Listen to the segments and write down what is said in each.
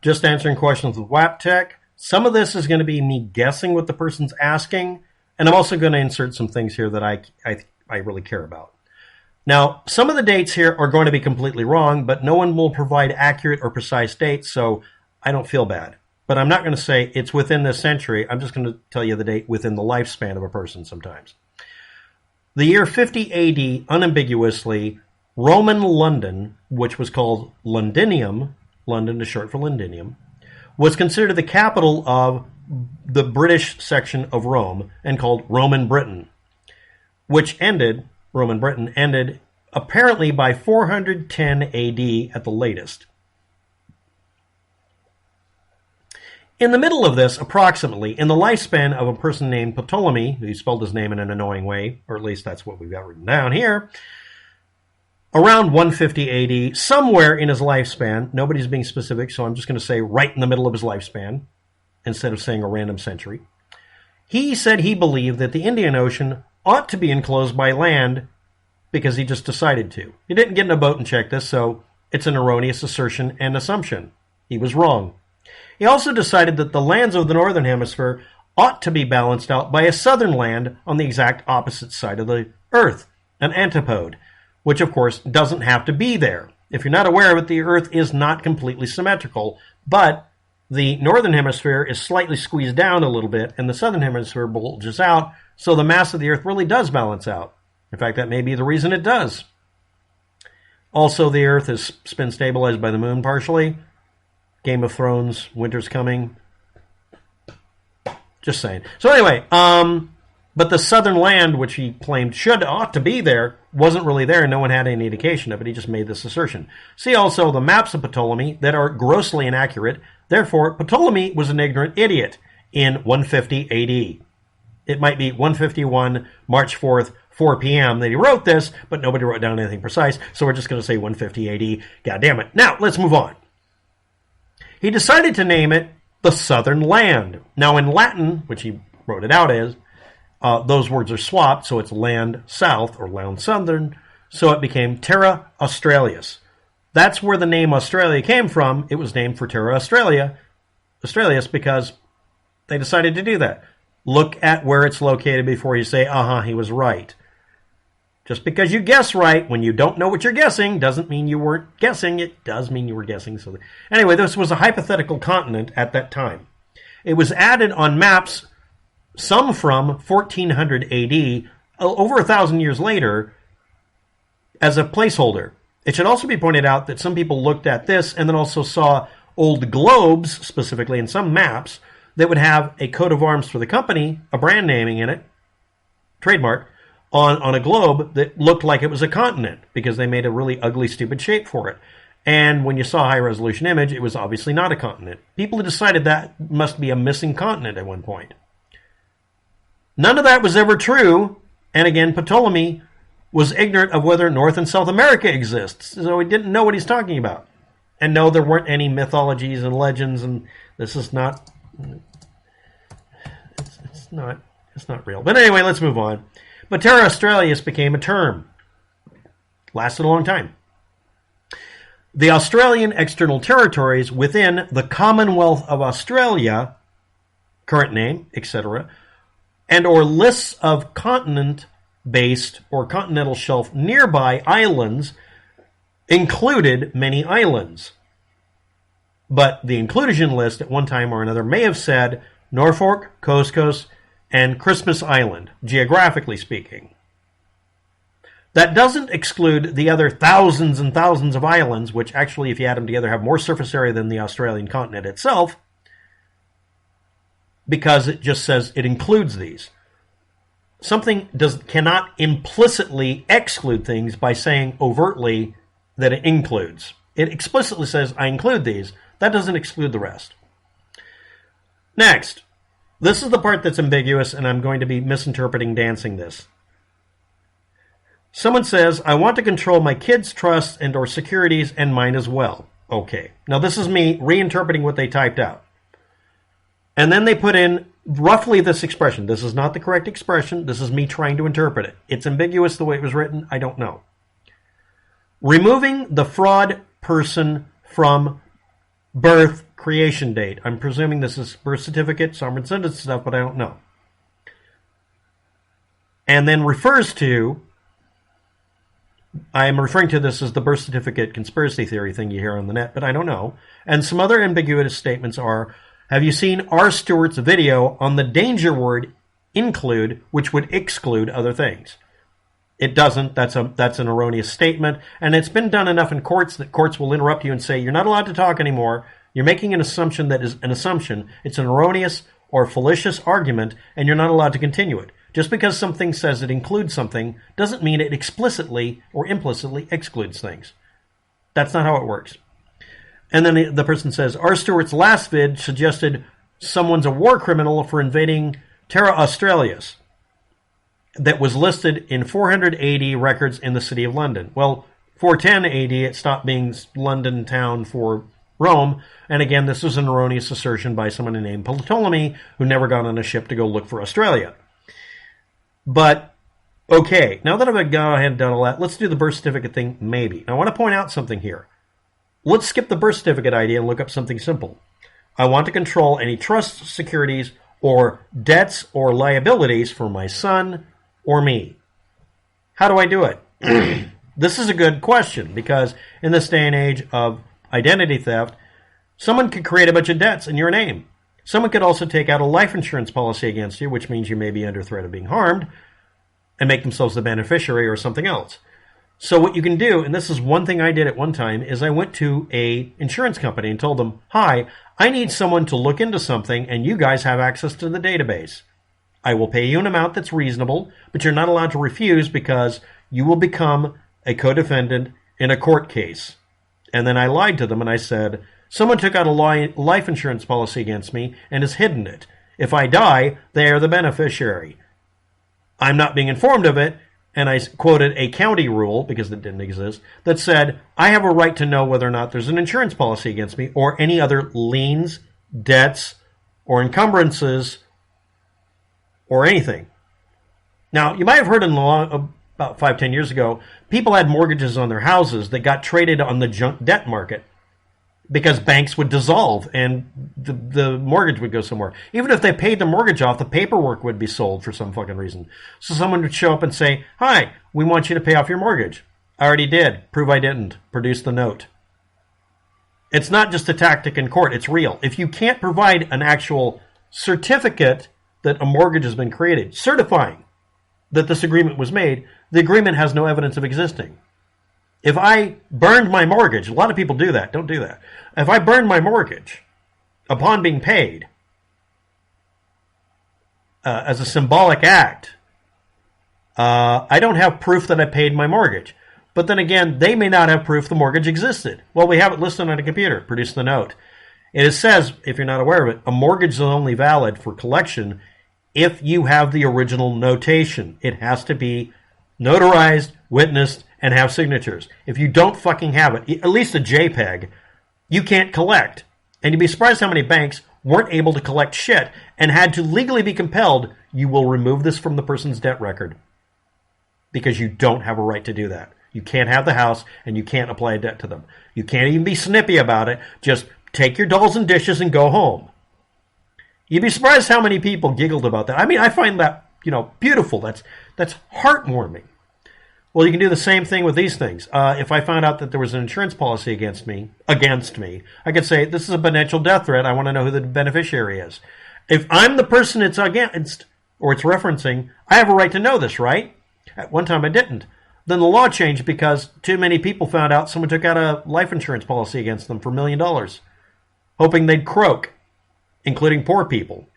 just answering questions with WAPTech. Some of this is going to be me guessing what the person's asking, and I'm also going to insert some things here that I really care about. Now, some of the dates here are going to be completely wrong, but no one will provide accurate or precise dates, so I don't feel bad. But I'm not going to say it's within this century. I'm just going to tell you the date within the lifespan of a person sometimes. The year 50 AD, unambiguously, Roman London, which was called Londinium, London is short for Londinium, was considered the capital of the British section of Rome and called Roman Britain, which Roman Britain ended apparently by 410 AD at the latest. In the middle of this, approximately, in the lifespan of a person named Ptolemy, who spelled his name in an annoying way, or at least that's what we've got written down here, around 150 AD, somewhere in his lifespan, nobody's being specific, so I'm just going to say right in the middle of his lifespan, instead of saying a random century, he said he believed that the Indian Ocean ought to be enclosed by land because he just decided to. He didn't get in a boat and check this, so it's an erroneous assertion and assumption. He was wrong. He also decided that the lands of the Northern Hemisphere ought to be balanced out by a southern land on the exact opposite side of the Earth, an antipode, which of course doesn't have to be there. If you're not aware of it, the Earth is not completely symmetrical, but the Northern Hemisphere is slightly squeezed down a little bit, and the Southern Hemisphere bulges out, so the mass of the Earth really does balance out. In fact, that may be the reason it does. Also, the Earth is spin stabilized by the moon partially. Game of Thrones, winter's coming. Just saying. So anyway, but the southern land, which he claimed ought to be there, wasn't really there. No one had any indication of it. He just made this assertion. See also the maps of Ptolemy that are grossly inaccurate. Therefore, Ptolemy was an ignorant idiot in 150 AD. It might be 151, March 4th, 4 p.m. that he wrote this, but nobody wrote down anything precise, so we're just going to say 150 AD. God damn it. Now, let's move on. He decided to name it the Southern Land. Now, in Latin, which he wrote it out as, those words are swapped, so it's land south or land southern, so it became Terra Australis. That's where the name Australia came from. It was named for Terra Australis, because they decided to do that. Look at where it's located before you say, he was right. Just because you guess right when you don't know what you're guessing doesn't mean you weren't guessing. It does mean you were guessing. So anyway, this was a hypothetical continent at that time. It was added on maps, some from 1400 AD, over 1,000 years later, as a placeholder. It should also be pointed out that some people looked at this and then also saw old globes, specifically in some maps, that would have a coat of arms for the company, a brand naming in it, trademark, on a globe that looked like it was a continent because they made a really ugly, stupid shape for it. And when you saw a high-resolution image, it was obviously not a continent. People decided that must be a missing continent at one point. None of that was ever true. And again, Ptolemy was ignorant of whether North and South America exists, so he didn't know what he's talking about. And no, there weren't any mythologies and legends, and this is not... It's not real. But anyway, let's move on. But Terra Australis became a term. Lasted a long time. The Australian external territories within the Commonwealth of Australia, current name, etc., and or lists of continent-based or continental shelf nearby islands included many islands. But the inclusion list at one time or another may have said Norfolk, Cocos, and Christmas Island, geographically speaking. That doesn't exclude the other thousands and thousands of islands, which actually, if you add them together, have more surface area than the Australian continent itself, because it just says it includes these. Something cannot implicitly exclude things by saying overtly that it includes. It explicitly says, I include these. That doesn't exclude the rest. Next. This is the part that's ambiguous, and I'm going to be misinterpreting dancing this. Someone says, I want to control my kids' trusts and or securities and mine as well. Okay. Now this is me reinterpreting what they typed out. And then they put in roughly this expression. This is not the correct expression. This is me trying to interpret it. It's ambiguous the way it was written. I don't know. Removing the fraud person from birth, creation date. I'm presuming this is birth certificate, sovereign citizen stuff, but I don't know. And then refers to, I'm referring to this as the birth certificate conspiracy theory thing you hear on the net, but I don't know. And some other ambiguous statements are, have you seen R Stewart's video on the danger word include, which would exclude other things? It doesn't. That's an erroneous statement. And it's been done enough in courts that courts will interrupt you and say, you're not allowed to talk anymore. You're making an assumption that is an assumption. It's an erroneous or fallacious argument, and you're not allowed to continue it. Just because something says it includes something doesn't mean it explicitly or implicitly excludes things. That's not how it works. And then the person says, R. Stewart's last vid suggested someone's a war criminal for invading Terra Australis that was listed in 400 AD records in the city of London. Well, 410 AD, it stopped being London town for Rome. And again, this was an erroneous assertion by someone named Ptolemy, who never got on a ship to go look for Australia. But, okay, now that I've gone ahead and done all that, let's do the birth certificate thing, maybe. Now, I want to point out something here. Let's skip the birth certificate idea and look up something simple. I want to control any trust, securities, or debts or liabilities for my son or me. How do I do it? This is a good question, because in this day and age of identity theft, someone could create a bunch of debts in your name. Someone could also take out a life insurance policy against you, which means you may be under threat of being harmed, and make themselves the beneficiary or something else. So what you can do, and this is one thing I did at one time, is I went to a insurance company and told them, hi, I need someone to look into something, and you guys have access to the database. I will pay you an amount that's reasonable, but you're not allowed to refuse because you will become a co-defendant in a court case. And then I lied to them and I said, someone took out a life insurance policy against me and has hidden it. If I die, they are the beneficiary. I'm not being informed of it, and I quoted a county rule, because it didn't exist, that said, I have a right to know whether or not there's an insurance policy against me or any other liens, debts, or encumbrances, or anything. Now, you might have heard in the law about 5-10 years ago, people had mortgages on their houses that got traded on the junk debt market because banks would dissolve and the mortgage would go somewhere. Even if they paid the mortgage off, the paperwork would be sold for some fucking reason. So someone would show up and say, hi, we want you to pay off your mortgage. I already did. Prove I didn't. Produce the note. It's not just a tactic in court. It's real. If you can't provide an actual certificate that a mortgage has been created, certifying that this agreement was made, the agreement has no evidence of existing. If I burned my mortgage, a lot of people do that. Don't do that. If I burned my mortgage upon being paid as a symbolic act, I don't have proof that I paid my mortgage. But then again, they may not have proof the mortgage existed. Well, we have it listed on a computer. Produce the note. It says, if you're not aware of it, a mortgage is only valid for collection if you have the original notation. It has to be notarized, witnessed, and have signatures. If you don't fucking have it, at least a JPEG, you can't collect. And you'd be surprised how many banks weren't able to collect shit and had to legally be compelled, you will remove this from the person's debt record. Because you don't have a right to do that. You can't have the house and you can't apply a debt to them. You can't even be snippy about it. Just take your dolls and dishes and go home. You'd be surprised how many people giggled about that. I mean, I find that, beautiful. That's heartwarming. Well, you can do the same thing with these things. If I found out that there was an insurance policy against me, I could say, this is a potential death threat. I want to know who the beneficiary is. If I'm the person it's against, or it's referencing, I have a right to know this, right? At one time I didn't. Then the law changed because too many people found out someone took out a life insurance policy against them for $1 million, hoping they'd croak, including poor people.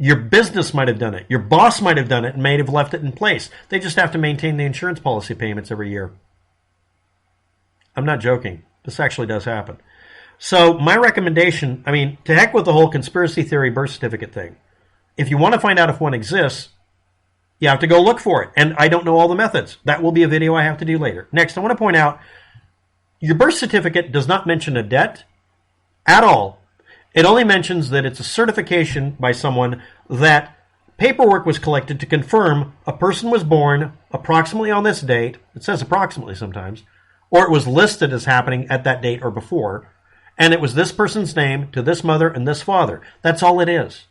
Your business might have done it. Your boss might have done it and may have left it in place. They just have to maintain the insurance policy payments every year. I'm not joking. This actually does happen. So my recommendation, to heck with the whole conspiracy theory birth certificate thing. If you want to find out if one exists, you have to go look for it. And I don't know all the methods. That will be a video I have to do later. Next, I want to point out, your birth certificate does not mention a debt at all. It only mentions that it's a certification by someone that paperwork was collected to confirm a person was born approximately on this date. It says approximately sometimes. Or it was listed as happening at that date or before. And it was this person's name to this mother and this father. That's all it is.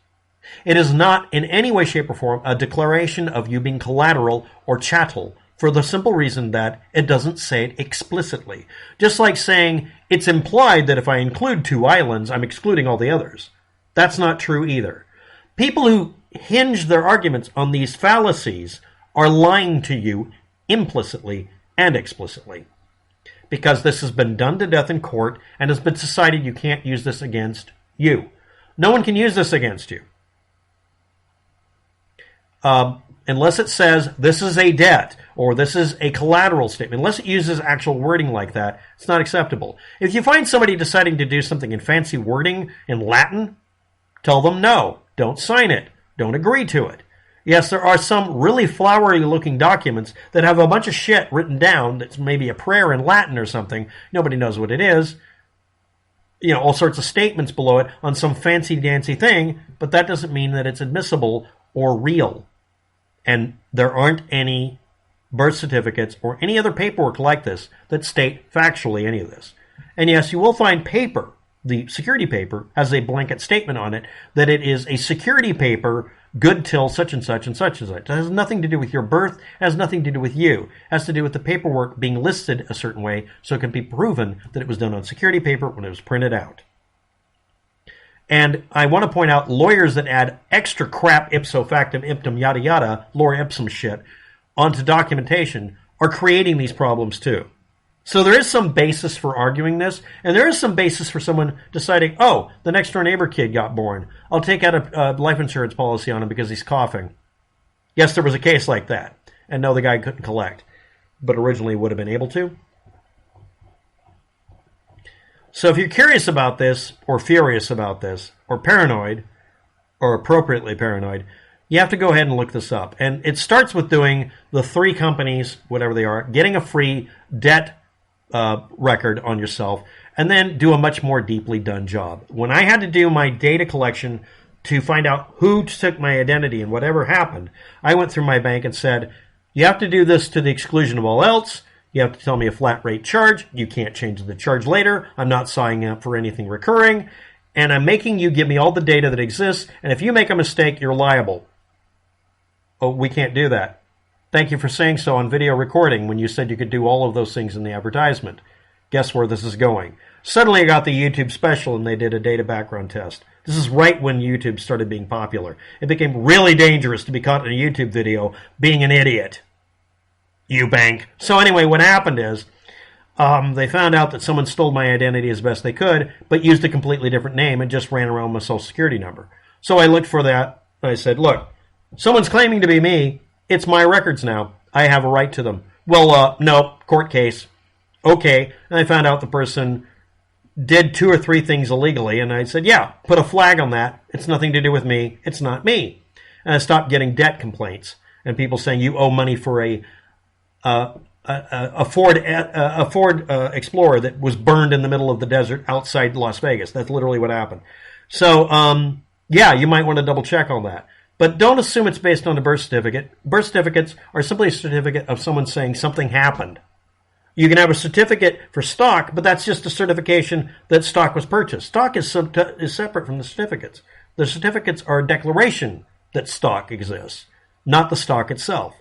It is not in any way, shape, or form a declaration of you being collateral or chattel, for the simple reason that it doesn't say it explicitly. Just like saying it's implied that if I include 2 islands, I'm excluding all the others. That's not true either. People who hinge their arguments on these fallacies are lying to you implicitly and explicitly, because this has been done to death in court and has been decided you can't use this against you. No one can use this against you. Unless it says this is a debt or this is a collateral statement, unless it uses actual wording like that, it's not acceptable. If you find somebody deciding to do something in fancy wording in Latin, tell them no, don't sign it, don't agree to it. Yes, there are some really flowery-looking documents that have a bunch of shit written down that's maybe a prayer in Latin or something. Nobody knows what it is. You know, all sorts of statements below it on some fancy-dancy thing, but that doesn't mean that it's admissible or real. And there aren't any birth certificates or any other paperwork like this that state factually any of this. And yes, you will find paper. The security paper has a blanket statement on it that it is a security paper good till such and such and such and such. It has nothing to do with your birth. It has nothing to do with you. It has to do with the paperwork being listed a certain way so it can be proven that it was done on security paper when it was printed out. And I want to point out lawyers that add extra crap, ipso factum, imptum, yada yada, lore ipsum shit onto documentation are creating these problems too. So there is some basis for arguing this, and there is some basis for someone deciding, oh, the next door neighbor kid got born. I'll take out a life insurance policy on him because he's coughing. Yes, there was a case like that. And no, the guy couldn't collect, but originally would have been able to. So if you're curious about this, or furious about this, or paranoid, or appropriately paranoid, you have to go ahead and look this up. And it starts with doing the 3 companies, whatever they are, getting a free debt record on yourself, and then do a much more deeply done job. When I had to do my data collection to find out who took my identity and whatever happened, I went through my bank and said, you have to do this to the exclusion of all else. You have to tell me a flat rate charge. You can't change the charge later. I'm not signing up for anything recurring. And I'm making you give me all the data that exists. And if you make a mistake, you're liable. Oh, we can't do that. Thank you for saying so on video recording when you said you could do all of those things in the advertisement. Guess where this is going? Suddenly I got the YouTube special and they did a data background test. This is right when YouTube started being popular. It became really dangerous to be caught in a YouTube video being an idiot. You bank. So anyway, what happened is they found out that someone stole my identity as best they could, but used a completely different name and just ran around my social security number. So I looked for that. I said, look, someone's claiming to be me. It's my records now. I have a right to them. Well, no, court case. Okay. And I found out the person did 2 or 3 things illegally. And I said, yeah, put a flag on that. It's nothing to do with me. It's not me. And I stopped getting debt complaints and people saying you owe money for a Ford Explorer that was burned in the middle of the desert outside Las Vegas. That's literally what happened. So, yeah, you might want to double check on that. But don't assume it's based on a birth certificate. Birth certificates are simply a certificate of someone saying something happened. You can have a certificate for stock, but that's just a certification that stock was purchased. Stock is separate from the certificates. The certificates are a declaration that stock exists, not the stock itself.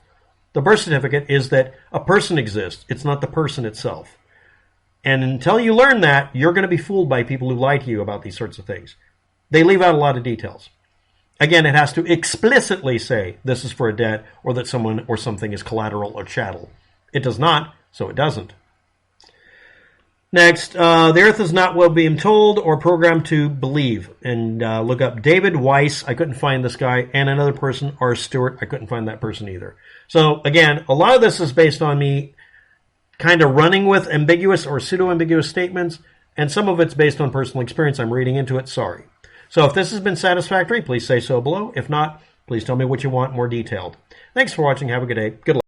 The birth certificate is that a person exists. It's not the person itself. And until you learn that, you're going to be fooled by people who lie to you about these sorts of things. They leave out a lot of details. Again, it has to explicitly say this is for a debt or that someone or something is collateral or chattel. It does not, so it doesn't. Next, the earth is not what we am told or programmed to believe. And look up David Weiss. I couldn't find this guy. And another person, R Stewart. I couldn't find that person either. So again, a lot of this is based on me kind of running with ambiguous or pseudo-ambiguous statements. And some of it's based on personal experience. I'm reading into it. Sorry. So if this has been satisfactory, please say so below. If not, please tell me what you want more detailed. Thanks for watching. Have a good day. Good luck.